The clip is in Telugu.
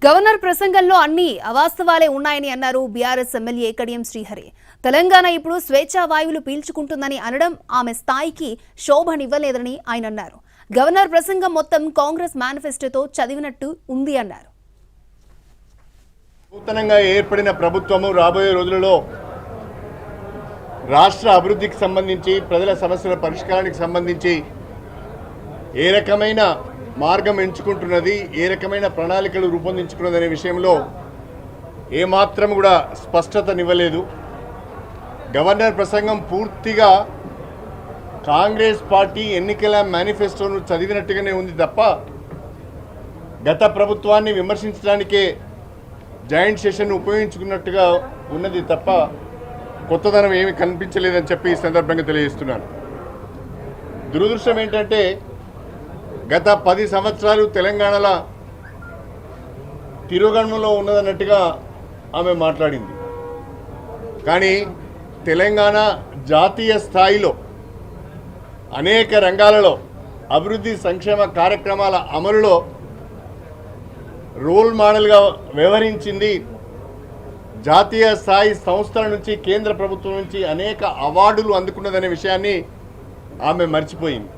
గవర్నర్ ప్రసంగంలో అన్ని అవాస్తవాలే ఉన్నాయని అన్నారు బీఆర్ఎస్ ఎమ్మెల్యే కడియం శ్రీహరి. తెలంగాణ ఇప్పుడు స్వేచ్ఛా వాయువులు పీల్చుకుంటుందని అనడం ఆమె స్థాయికి శోభనివ్వలేదని ఆయన అన్నారు. గవర్నర్ ప్రసంగం మొత్తం కాంగ్రెస్ మేనిఫెస్టోతో చదివినట్టు ఉంది అన్నారు. నూతనంగా ఏర్పడిన ప్రభుత్వము రాబోయే రోజులలో రాష్ట్ర అభివృద్ధికి సంబంధించి ప్రజల సమస్యల పరిష్కారానికి సంబంధించి ఏ రకమైన మార్గం ఎంచుకుంటున్నది, ఏ రకమైన ప్రణాళికలు రూపొందించుకున్నదనే విషయంలో ఏమాత్రం కూడా స్పష్టతనివ్వలేదు. గవర్నర్ ప్రసంగం పూర్తిగా కాంగ్రెస్ పార్టీ ఎన్నికల మేనిఫెస్టోను చదివినట్టుగానే ఉంది తప్ప గత ప్రభుత్వాన్ని విమర్శించడానికే జాయింట్ సెషన్ ఉపయోగించుకున్నట్టుగా ఉన్నది తప్ప కొత్తదనం ఏమీ కనిపించలేదని చెప్పి ఈ సందర్భంగా తెలియజేస్తున్నాను. దురదృష్టం ఏంటంటే గత 10 సంవత్సరాలు తెలంగాణలో తిరోగమనంలో ఉన్నదన్నట్టుగా ఆమె మాట్లాడింది. కానీ తెలంగాణ జాతీయ స్థాయిలో అనేక రంగాలలో అభివృద్ధి సంక్షేమ కార్యక్రమాల అమలులో రోల్ మోడల్గా వ్యవహరించింది. జాతీయ స్థాయి సంస్థల నుంచి, కేంద్ర ప్రభుత్వం నుంచి అనేక అవార్డులు అందుకున్నదనే విషయాన్ని ఆమె మర్చిపోయింది.